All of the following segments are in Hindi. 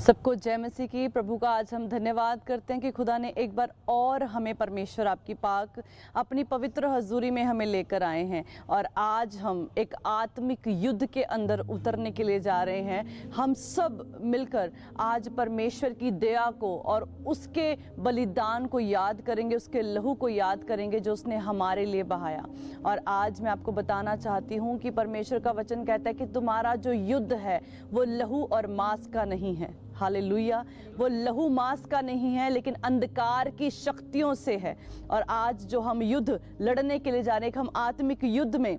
सबको जय मसीह की। प्रभु का आज हम धन्यवाद करते हैं कि खुदा ने एक बार और हमें परमेश्वर आपकी पाक अपनी पवित्र हजूरी में हमें लेकर आए हैं और आज हम एक आत्मिक युद्ध के अंदर उतरने के लिए जा रहे हैं। हम सब मिलकर आज परमेश्वर की दया को और उसके बलिदान को याद करेंगे, उसके लहू को याद करेंगे जो उसने हमारे लिए बहाया। और आज मैं आपको बताना चाहती हूँ कि परमेश्वर का वचन कहता है कि तुम्हारा जो युद्ध है वो लहू और मांस का नहीं है। हालेलुया। वो लहू मांस का नहीं है लेकिन अंधकार की शक्तियों से है। और आज जो हम युद्ध लड़ने के लिए जा रहे हैं, हम आत्मिक युद्ध में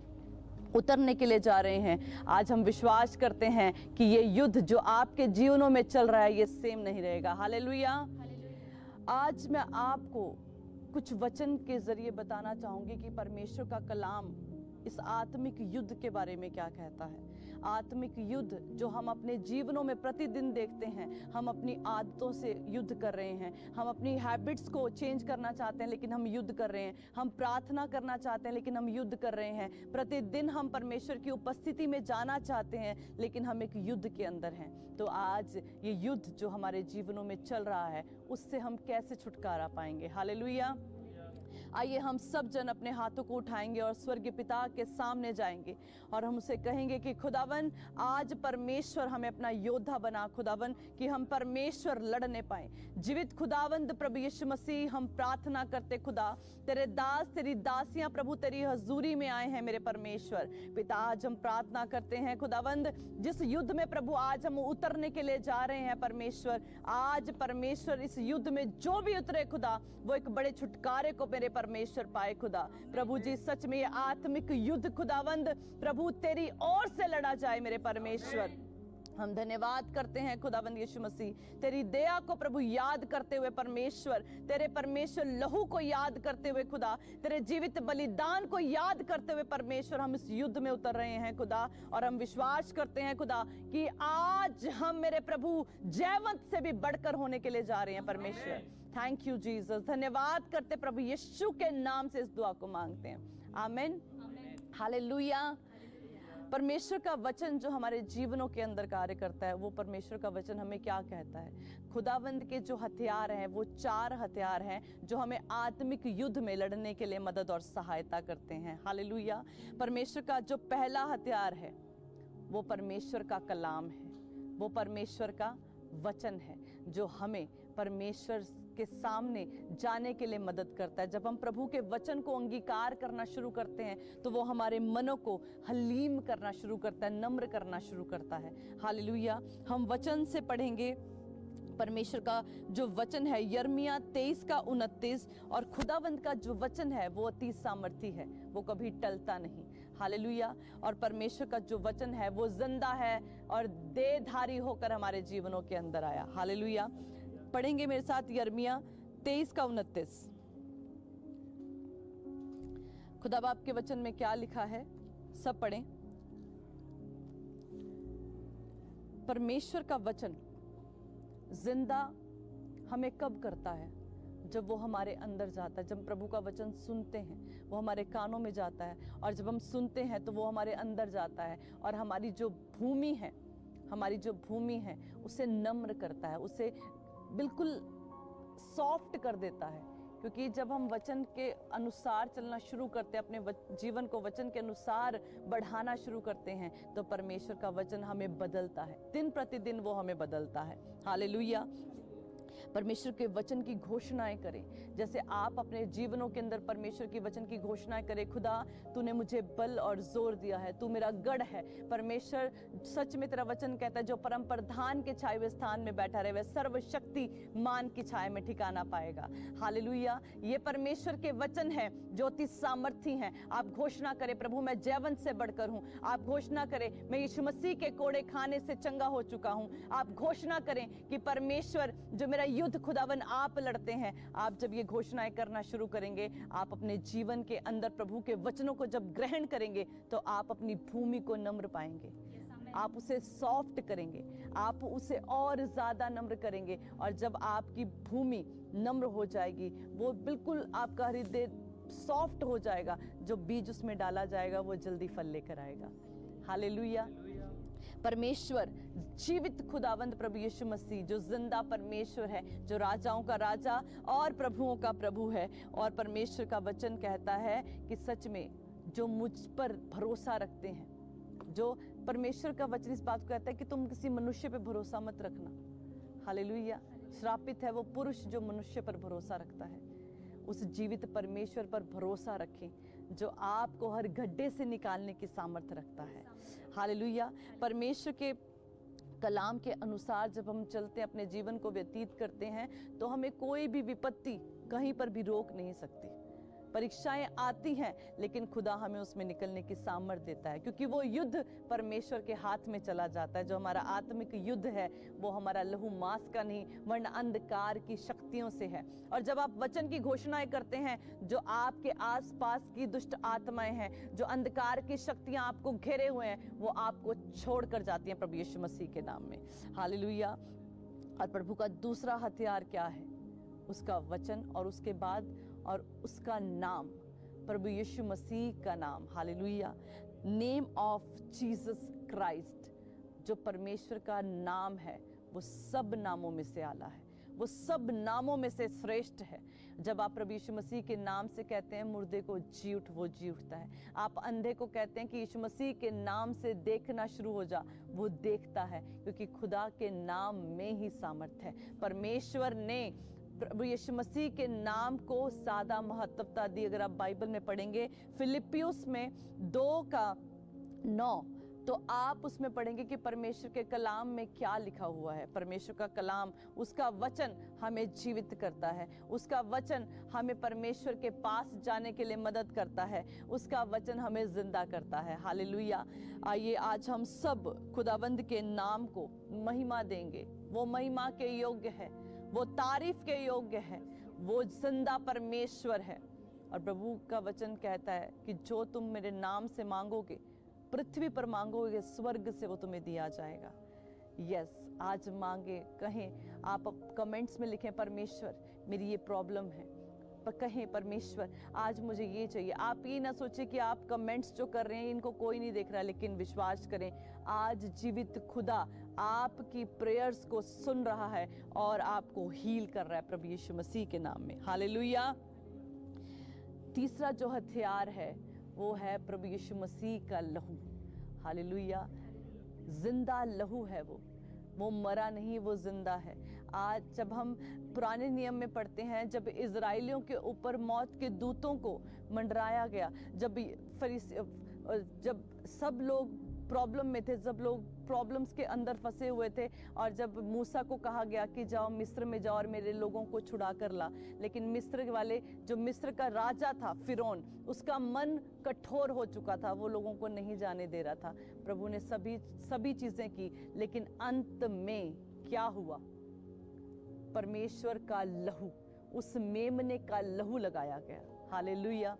उतरने के लिए जा रहे हैं। आज हम विश्वास करते हैं कि ये युद्ध जो आपके जीवनों में चल रहा है ये सेम नहीं रहेगा। हालेलुया। आज मैं आपको कुछ वचन के जरिए बताना चाहूंगी कि परमेश्वर का कलाम इस आत्मिक युद्ध के बारे में क्या कहता है। आत्मिक युद्ध जो हम अपने जीवनों में प्रतिदिन देखते हैं, हम अपनी आदतों से युद्ध कर रहे हैं, हम अपनी हैबिट्स को चेंज करना चाहते हैं लेकिन हम युद्ध कर रहे हैं, हम प्रार्थना करना चाहते हैं लेकिन हम युद्ध कर रहे हैं, प्रतिदिन हम परमेश्वर की उपस्थिति में जाना चाहते हैं लेकिन हम एक युद्ध के अंदर हैं। तो आज ये युद्ध जो हमारे जीवनों में चल रहा है उससे हम कैसे छुटकारा पाएंगे। हालेलुया। आइए हम सब जन अपने हाथों को उठाएंगे और स्वर्गीय पिता के सामने जाएंगे और हम उसे कहेंगे कि खुदावन आज परमेश्वर हमें अपना योद्धा बना खुदावन, कि हम परमेश्वर लड़ने पाए। जीवित खुदावंद प्रभु यीशु मसीह हम प्रार्थना करते खुदा, तेरे दास तेरी दासियां प्रभु तेरी हजूरी में आए हैं मेरे परमेश्वर पिता। आज हम प्रार्थना करते हैं खुदावंद जिस युद्ध में प्रभु आज हम उतरने के लिए जा रहे हैं परमेश्वर, आज परमेश्वर इस युद्ध में जो भी उतरे खुदा वो एक बड़े छुटकारे को मेरे परमेश्वर पाए खुदा। प्रभु जी सच में ये आत्मिक युद्ध खुदावंद प्रभु तेरी ओर से लड़ा जाए मेरे परमेश्वर। हम धन्यवाद करते हैं खुदावंद यीशु मसीह, तेरी दया को प्रभु याद करते हुए परमेश्वर, तेरे परमेश्वर लहू को याद करते हुए खुदा, तेरे जीवित बलिदान को याद करते हुए परमेश्वर हम इस युद्ध में उतर रहे हैं खुदा। और हम विश्वास करते हैं खुदा कि आज हम मेरे प्रभु जयवंत से भी बढ़कर होने के लिए जा रहे हैं परमेश्वर। Thank you Jesus. धन्यवाद करते प्रभु यीशु के नाम से इस दुआ को मांगते हैं, आमीन। हालेलुया। परमेश्वर का वचन जो हमारे जीवनों के अंदर कार्य करता है, वो परमेश्वर का वचन हमें क्या कहता है। खुदावंद के जो हथियार हैं वो 4 हथियार हैं जो हमें आत्मिक युद्ध में लड़ने के लिए मदद और सहायता करते हैं। हालेलुया। परमेश्वर का जो पहला हथियार है वो परमेश्वर का कलाम है, वो परमेश्वर का वचन है जो हमें परमेश्वर के सामने जाने के लिए मदद करता है। जब हम प्रभु के वचन को अंगीकार करना शुरू करते हैं तो वो हमारे मनों को हलीम करना शुरू करता है, नम्र करना शुरू करता है। हालेलुया। हम वचन से पढ़ेंगे परमेश्वर का जो वचन है यिर्मयाह 23 का 29, और खुदावंद का जो वचन है वो अति सामर्थी है, वो कभी टलता नहीं। हालेलुया। और परमेश्वर का जो वचन है वो जिंदा है और देहधारी होकर हमारे जीवनों के अंदर आया। हालेलुया। पढ़ेंगे मेरे साथ यिर्मयाह 23 का 29। खुदा बाप के वचन में क्या लिखा है, सब पढ़ें। परमेश्वर का वचन जिंदा हमें कब करता है? जब वो हमारे अंदर जाता है। जब प्रभु का वचन सुनते हैं वो हमारे कानों में जाता है, और जब हम सुनते हैं तो वो हमारे अंदर जाता है और हमारी जो भूमि है उसे नम्र करता है, उसे बिल्कुल सॉफ्ट कर देता है। क्योंकि जब हम वचन के अनुसार चलना शुरू करते हैं, अपने जीवन को वचन के अनुसार बढ़ाना शुरू करते हैं, तो परमेश्वर का वचन हमें बदलता है, दिन प्रतिदिन वो हमें बदलता है। हालेलुया। परमेश्वर के वचन की घोषणाएं करें। जैसे आप अपने जीवनों के अंदर परमेश्वर की वचन की घोषणाएं करें, खुदा तूने मुझे बल और जोर दिया है, तू मेरा गढ़ है। परमेश्वर सच में तेरा वचन कहता है जो परम प्रधान के छाए हुए स्थान में बैठा रहे वह सर्वशक्ति मान की छाया में ठिकाना पाएगा। हालेलुया। ये परमेश्वर के वचन है जो अति सामर्थी हैं। आप घोषणा करें प्रभु मैं जयवंत से बढ़कर हूँ। आप घोषणा करें मैं यीशु मसीह के कोड़े खाने से चंगा हो चुका हूँ। आप घोषणा करें कि परमेश्वर जो मेरा युद्ध खुदावन आप लड़ते हैं। आप जब ये घोषणाएं करना शुरू करेंगे, आप अपने जीवन के अंदर प्रभु के वचनों को जब ग्रहण करेंगे तो आप अपनी भूमि को नम्र पाएंगे, आप उसे सॉफ्ट करेंगे, आप उसे और ज्यादा नम्र करेंगे। और जब आपकी भूमि नम्र हो जाएगी, वो बिल्कुल आपका हृदय सॉफ्ट हो जाएगा, जो बीज उसमें डाला जाएगा वो जल्दी फल लेकर आएगा। हालेलुया। परमेश्वर जीवित खुदावंद प्रभु यीशु मसीह जो जिंदा परमेश्वर है, जो राजाओं का राजा और प्रभुओं का प्रभु है। और परमेश्वर का वचन कहता है कि सच में जो मुझ पर भरोसा रखते हैं, जो परमेश्वर का वचन इस बात को कहता है कि तुम किसी मनुष्य पे भरोसा मत रखना। हालेलुया। श्रापित है वो पुरुष जो मनुष्य पर भरोसा रखता है। उस जीवित परमेश्वर पर भरोसा रखें जो आपको हर गड्ढे से निकालने की सामर्थ्य रखता है। हालेलुया। परमेश्वर के कलाम के अनुसार जब हम चलते हैं, अपने जीवन को व्यतीत करते हैं, तो हमें कोई भी विपत्ति कहीं पर भी रोक नहीं सकती। परीक्षाएं आती हैं लेकिन खुदा हमें उसमें निकलने की सामर्थ्य देता है, क्योंकि वो युद्ध परमेश्वर के हाथ में चला जाता है। जो हमारा आत्मिक युद्ध है वो हमारा लहू मांस का नहीं वरना अंधकार की शक्तियों से है। और जब आप वचन की घोषणाएं करते हैं, जो आपके आसपास की दुष्ट आत्माएं हैं, जो अंधकार की शक्तियां आपको घेरे हुए हैं, वो आपको छोड़कर जाती हैं प्रभु यीशु मसीह के नाम में। हालेलुया। और प्रभु का दूसरा हथियार क्या है? उसका वचन और उसके बाद और उसका नाम, प्रभु यीशु मसीह का नाम। Hallelujah. Name of Jesus Christ, जो परमेश्वर का नाम है वो सब नामों में से आला है, वो सब नामों में से श्रेष्ठ है। जब आप प्रभु यीशु मसीह के नाम से कहते हैं मुर्दे को जी उठ, वो जी उठता है। आप अंधे को कहते हैं कि यीशु मसीह के नाम से देखना शुरू हो जा, वो देखता है, क्योंकि खुदा के नाम में ही सामर्थ है। परमेश्वर ने प्रभु यीशु मसीह के नाम को ज्यादा महत्वता दी। अगर आप बाइबल में पढ़ेंगे फिलिपियुस में 2:9, तो आप उसमें पढ़ेंगे कि परमेश्वर के कलाम में क्या लिखा हुआ है। परमेश्वर का कलाम, उसका वचन हमें जीवित करता है, उसका वचन हमें परमेश्वर के पास जाने के लिए मदद करता है, उसका वचन हमें जिंदा करता है। हालेलुया। आइए आज हम सब खुदाबंद के नाम को महिमा देंगे। वो महिमा के योग्य है, वो तारीफ के योग्य है, वो जिंदा परमेश्वर है। और प्रभु का वचन कहता है कि जो तुम मेरे नाम से मांगोगे, पृथ्वी पर मांगोगे, स्वर्ग से वो तुम्हें दिया जाएगा। यस, आज मांगे, कहें। आप कमेंट्स में लिखें परमेश्वर मेरी ये प्रॉब्लम है, पर कहें परमेश्वर आज मुझे ये चाहिए। आप ये ना सोचें कि आप कमेंट्स जो कर रहे हैं इनको कोई नहीं देख रहा, लेकिन विश्वास करें आज जीवित खुदा आपकी प्रेयर्स को सुन रहा है और आपको हील कर रहा है प्रभु यीशु मसीह के नाम में। हालेलुया। तीसरा जो हथियार है वो है प्रभु यीशु मसीह का लहू। हालेलुया। जिंदा लहू है वो मरा नहीं, वो जिंदा है। आज जब हम पुराने नियम में पढ़ते हैं, जब इजराइलियों के ऊपर मौत के दूतों को मंडराया गया, जब सब लोग प्रॉब्लम में थे, जब लोग प्रॉब्लम्स के अंदर फंसे हुए थे, और जब मूसा को कहा गया कि जाओ मिस्र में जाओ और मेरे लोगों को छुड़ा कर ला, लेकिन मिस्र वाले, जो मिस्र का राजा था फिरौन, उसका मन कठोर हो चुका था, वो लोगों को नहीं जाने दे रहा था। प्रभु ने सभी चीजें की, लेकिन अंत में क्या हुआ? परमेश्वर का लहू, उस मेमने का लहू लगाया गया। हालेलुया।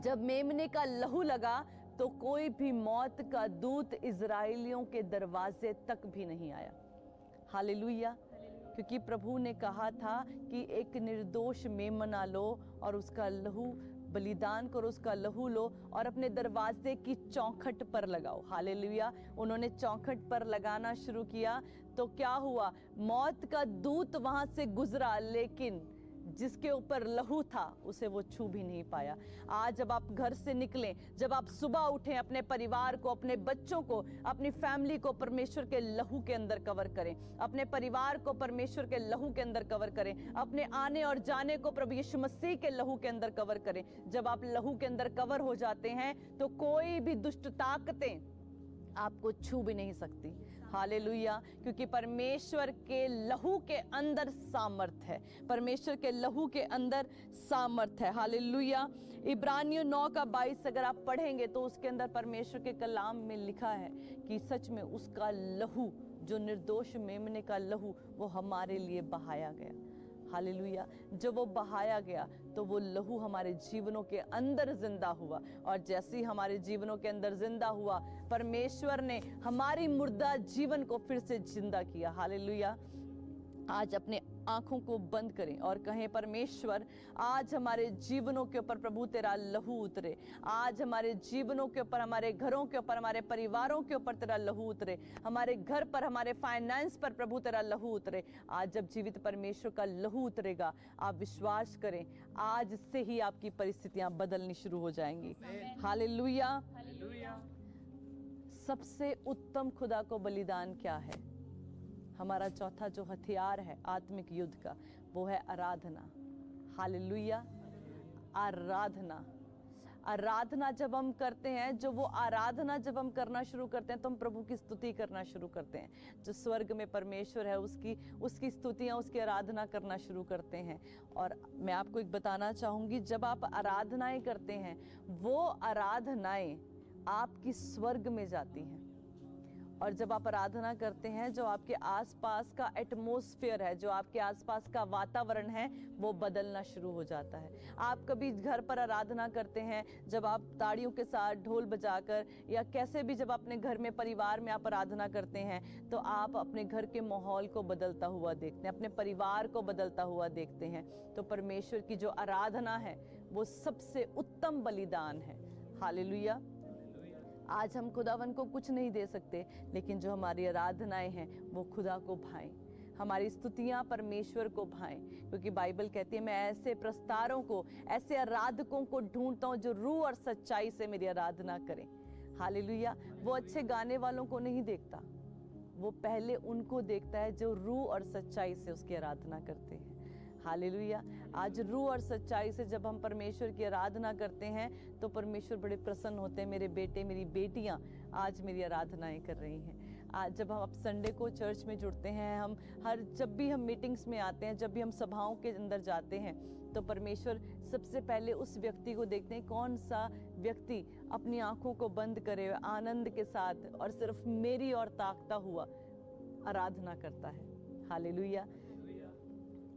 जब मेमने का लहू लगा तो कोई भी मौत का दूत इजराइलियों के दरवाजे तक भी नहीं आया। हालेलुया। क्योंकि प्रभु ने कहा था कि एक निर्दोष मेमना लो और उसका लहू बलिदान करो, उसका लहू लो और अपने दरवाजे की चौखट पर लगाओ। हालेलुया। उन्होंने चौखट पर लगाना शुरू किया तो क्या हुआ? मौत का दूत वहां से गुजरा, लेकिन जिसके ऊपर लहू था उसे वो छू भी नहीं पाया। आज जब आप घर से निकलें, जब आप सुबह उठें, अपने परिवार को, अपने बच्चों को, अपनी फैमिली को परमेश्वर के लहू के अंदर कवर करें। अपने परिवार को परमेश्वर के लहू के अंदर कवर करें। अपने आने और जाने को प्रभु यीशु मसीह के लहू के अंदर कवर करें। जब आप लहू के अंदर कवर हो जाते हैं तो कोई भी दुष्ट ताकतें आपको छू भी नहीं सकती। हालेलुया। क्योंकि परमेश्वर के लहू के अंदर सामर्थ है, परमेश्वर के लहू के अंदर सामर्थ है। हालेलुया। इब्रानियों 9:22 अगर आप पढ़ेंगे तो उसके अंदर परमेश्वर के कलाम में लिखा है कि सच में उसका लहू, जो निर्दोष मेमने का लहू, वो हमारे लिए बहाया गया। हालेलुया। जब वो बहाया गया तो वो लहू हमारे जीवनों के अंदर जिंदा हुआ, और जैसे ही हमारे जीवनों के अंदर जिंदा हुआ, परमेश्वर ने हमारी मुर्दा जीवन को फिर से जिंदा किया। हालेलुया। आज अपने आंखों को बंद करें और कहें, परमेश्वर आज हमारे जीवनों के ऊपर प्रभु तेरा लहू उतरे। आज हमारे जीवनों के ऊपर, हमारे घरों के ऊपर, हमारे परिवारों के ऊपर तेरा लहू उतरे। हमारे घर पर, हमारे फाइनेंस पर प्रभु तेरा लहू उतरे। आज जब जीवित परमेश्वर का लहू उतरेगा, आप विश्वास करें, आज से ही आपकी परिस्थितियां बदलनी शुरू हो जाएंगी। हालेलुया। सबसे उत्तम खुदा को बलिदान क्या है? हमारा चौथा जो हथियार है आत्मिक युद्ध का, वो है आराधना। हालेलुया। आराधना। आराधना जब हम करते हैं, जो वो आराधना जब हम करना शुरू करते हैं, तो हम प्रभु की स्तुति करना शुरू करते हैं। जो स्वर्ग में परमेश्वर है, उसकी स्तुतियां, उसकी आराधना करना शुरू करते हैं। और मैं आपको एक बताना चाहूंगी, जब आप आराधनाएं करते हैं, वो आराधनाएं आपकी स्वर्ग में जाती हैं। और जब आप आराधना करते हैं, जो आपके आसपास का एटमॉस्फेयर है, जो आपके आसपास का वातावरण है, वो बदलना शुरू हो जाता है। आप कभी घर पर आराधना करते हैं, जब आप ताड़ियों के साथ, ढोल बजाकर, या कैसे भी जब अपने घर में, परिवार में आप आराधना करते हैं, तो आप अपने घर के माहौल को बदलता हुआ देखते हैं, अपने परिवार को बदलता हुआ देखते हैं। तो परमेश्वर की जो आराधना है, वो सबसे उत्तम बलिदान है। हालेलुया। आज हम खुदावन को कुछ नहीं दे सकते, लेकिन जो हमारी आराधनाएं हैं, वो खुदा को भाएं। हमारी स्तुतियां परमेश्वर को भाएं, क्योंकि बाइबल कहती है, मैं ऐसे प्रस्तारों को, ऐसे आराधकों को ढूंढता हूं जो रूह और सच्चाई से मेरी आराधना करें। हालेलुया। वो अच्छे गाने वालों को नहीं देखता, वो पहले उनको देखता है जो रूह और सच्चाई से उसकी आराधना करते हैं। हालेलुया। आज रूह और सच्चाई से जब हम परमेश्वर की आराधना करते हैं, तो परमेश्वर बड़े प्रसन्न होते हैं। मेरे बेटे, मेरी बेटियां आज मेरी आराधनाएं कर रही हैं। आज जब हम संडे को चर्च में जुड़ते हैं, हम जब भी हम मीटिंग्स में आते हैं, जब भी हम सभाओं के अंदर जाते हैं, तो परमेश्वर सबसे पहले उस व्यक्ति को देखते हैं, कौन सा व्यक्ति अपनी आंखों को बंद करे, आनंद के साथ और सिर्फ मेरी ओर ताकता हुआ आराधना करता है। हालेलुया।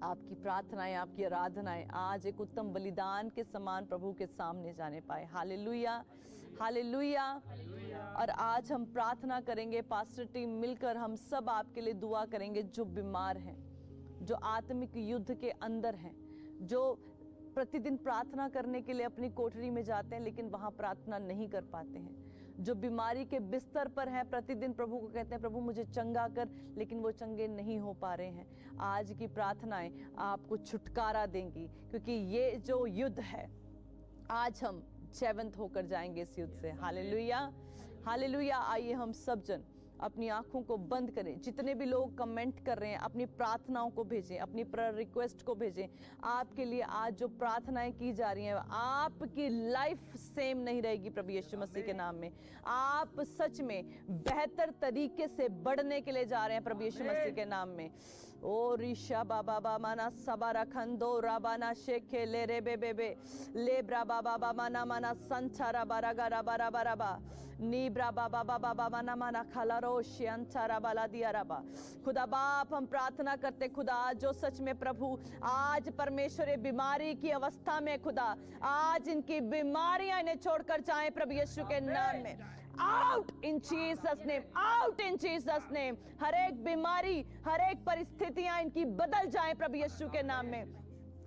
आपकी प्रार्थनाएं, आपकी आराधनाएं आज एक उत्तम बलिदान के समान प्रभु के सामने जाने पाए। हालेलुया। हालेलुया। और आज हम प्रार्थना करेंगे, पास्टर टीम मिलकर हम सब आपके लिए दुआ करेंगे, जो बीमार हैं, जो आत्मिक युद्ध के अंदर हैं, जो प्रतिदिन प्रार्थना करने के लिए अपनी कोठरी में जाते हैं, लेकिन वहां प्रार्थना नहीं कर पाते हैं, जो बीमारी के बिस्तर पर हैं, प्रतिदिन प्रभु को कहते हैं, प्रभु मुझे चंगा कर, लेकिन वो चंगे नहीं हो पा रहे हैं। आज की प्रार्थनाएं आपको छुटकारा देंगी, क्योंकि ये जो युद्ध है, आज हम जयवंत होकर जाएंगे इस युद्ध से। हालेलुया। हालेलुया। आइए हम सब जन अपनी आंखों को बंद करें। जितने भी लोग कमेंट कर रहे हैं, अपनी प्रार्थनाओं को भेजें, अपनी प्रेयर रिक्वेस्ट को भेजें। आपके लिए आज जो प्रार्थनाएं की जा रही हैं, आपकी लाइफ सेम नहीं रहेगी प्रभु यीशु मसीह के नाम में। आप सच में बेहतर तरीके से बढ़ने के लिए जा रहे हैं प्रभु यीशु मसीह के नाम में। ओ ऋषा बाबा बामाना सबारा खंदो राबाना शेखे ले रे बे बे बे ले ब्रा बाबा बामाना माना संचारा बारागा राबा राबा राबा नीब्रा बाबा बाबा बामाना माना खाला खुदा बाप, हम प्रार्थना करते खुदा, जो सच में प्रभु आज परमेश्वर बीमारी की अवस्था में, खुदा आज इनकी बीमारियां इन्हें छोड़कर जाएं प्रभु यीशु के नाम में। Out in Jesus name, out in Jesus name. हर एक बीमारी, हर एक परिस्थितियां इनकी बदल जाएं प्रभु यीशु के नाम में।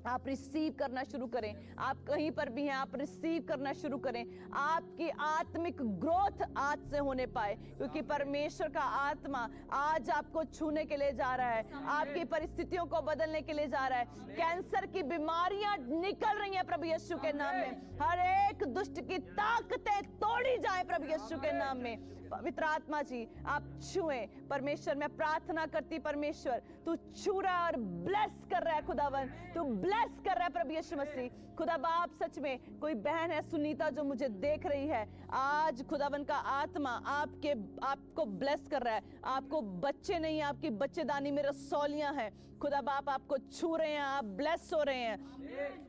आप रिसीव करना शुरू करें। आप कहीं पर भी हैं, आप रिसीव करना शुरू करें। आपकी आत्मिक ग्रोथ आज से होने पाए, क्योंकि परमेश्वर का आत्मा आज आपको छूने के लिए जा रहा है, आपकी परिस्थितियों को बदलने के लिए जा रहा है। कैंसर की बीमारियां निकल रही हैं प्रभु यीशु के नाम में। हर एक दुष्ट की ताकतें तोड़ी जाए प्रभु यीशु के नाम में। पवित्र आत्मा जी, आप छुएं। परमेश्वर, मैं प्रार्थना करती, परमेश्वर तू छू रहा है और ब्लेस कर रहा है खुदावन, तू ब्लेस कर रहा है प्रभु यीशु मसीह। खुदा बाप, सच में कोई बहन है सुनीता जो मुझे देख रही है, आज खुदावन का आत्मा आपको ब्लेस कर रहा है। आपको बच्चे नहीं, आपकी बच्चेदानी में रसौलियां हैं। खुदा बाप आपको छू रहे हैं, आप ब्लेस हो रहे हैं।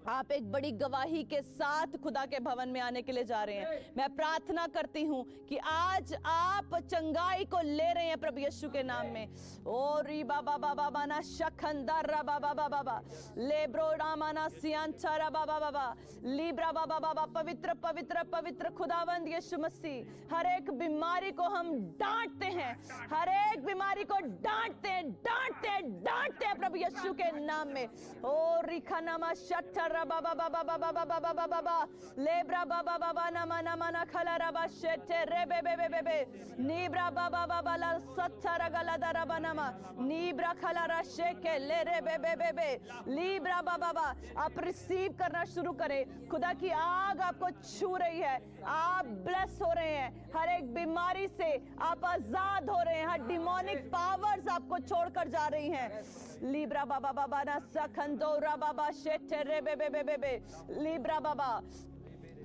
आप एक बड़ी गवाही के साथ खुदा के भवन में आने के लिए जा रहे हैं। मैं प्रार्थना करती हूं कि आज आप चंगाई को ले रहे हैं प्रभु यीशु के नाम में। ओ री बाबा बाबा बाना शखंदर बाबा बाबा बाबा लेब्रोडा माना सियांचरा बाबा बाबा लीब्रा बाबा बाबा पवित्र पवित्र पवित्र खुदावंद यीशु मसीह, हर एक बीमारी को हम डांटते हैं, हर एक बीमारी को डांटते हैं, डांटते हैं, डांटते हैं प्रभु यीशु के नाम में। ओ रिखा नामा शठरा बाबा बाबा बाबा बाबा बाबा बाबा लेब्रा बाबा बाबा नामा नामा ना खला रबा शेटे रे बे बे बे बे बे नीब्रा बाबा बाबा ला सत्तरा गला दरा बनामा नीब्रा खला रा शेके ले रे बे बे बे बे लीब्रा बाबा बाबा। आप रिसीव करना शुरू करें, खुदा की आग आपको छू रही है, आप ब्लेस हो रहे हैं, हर एक बीमारी से आप आजाद हो रहे हैं, हर डिमोनिक पावर्स आपको छोड़कर जा रही हैं। लीब्रा बाबा बाबा ना सखंदोरा बाबा शेटे रे बे बे बे बे बे लीब्रा बाबा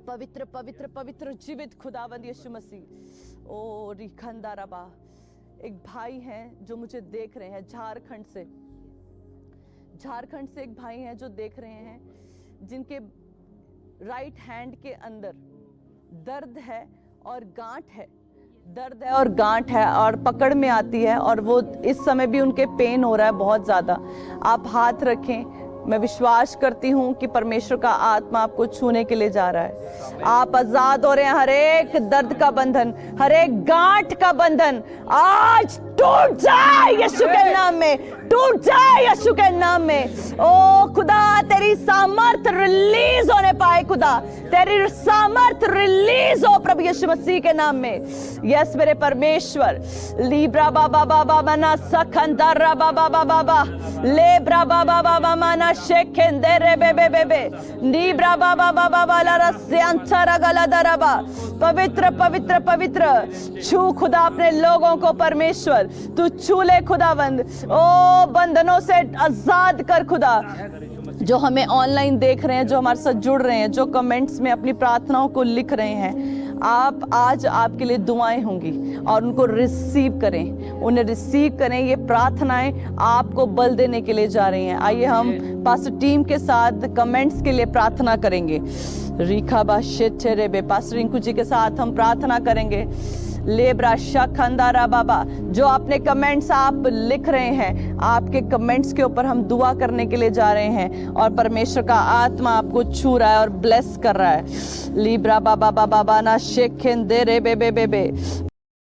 पवित्र पवित्र पवित्र जीवित खुदावंद यीशु मसीह। ओ रिखंदा रबा। एक भाई हैं जो मुझे देख रहे हैं झारखंड से एक भाई हैं जो देख रहे हैं, जिनके राइट हैंड के अंदर दर्द है और गांठ है, दर्द है और गांठ है और पकड़ में आती है, और वो इस समय भी उनके पेन हो रहा है बहुत ज्यादा। आप हाथ रखें, मैं विश्वास करती हूं कि परमेश्वर का आत्मा आपको छूने के लिए जा रहा है। आप आजाद हो रहे हैं, हर एक दर्द का बंधन, हर एक गांठ का बंधन आज टूट जाए यीशु के नाम में, टूट जाए यीशु के नाम में। ओ खुदा तेरी सामर्थ रिलीज होने पाए, खुदा तेरी सामर्थ रिलीज हो प्रभु यीशु मसीह के नाम में। यस मेरे परमेश्वर। लीब्रा बाबा बाबा मना सखंदरा बाबा बाबा बाबा लेब्रा बाबा बाबा मना शेखेंदरे बे बे बे बे नीब्रा बाबा बाबा वाला रस्यांचरा गला दरबा। पवित्र पवित्र पवित्र छू खुदा अपने लोगों को परमेश्वर, तू छू ले खुदावंद। ओ बंधनों से आजाद कर खुदा। जो हमें ऑनलाइन देख रहे हैं, जो हमारे साथ जुड़ रहे हैं, जो कमेंट्स में अपनी प्रार्थनाओं को लिख रहे हैं, आप आज आपके लिए दुआएं होंगी और उनको रिसीव करें, उन्हें रिसीव करें। ये प्रार्थनाएं आपको बल देने के लिए जा रही हैं। आइए हम पास्टर टीम के साथ कमेंट्स के लिए प्रार्थना करेंगे। रीखा बा शेरे बे पास्टर रिंकू जी के साथ हम प्रार्थना करेंगे। लेब्रा शखंदारा बाबा, जो अपने कमेंट्स आप लिख रहे हैं, आपके कमेंट्स के ऊपर हम दुआ करने के लिए जा रहे हैं और परमेश्वर का आत्मा आपको छू रहा है और ब्लेस कर रहा है। लीब्रा बाबा बाबा ना शेखें दे रे बे बे बे बे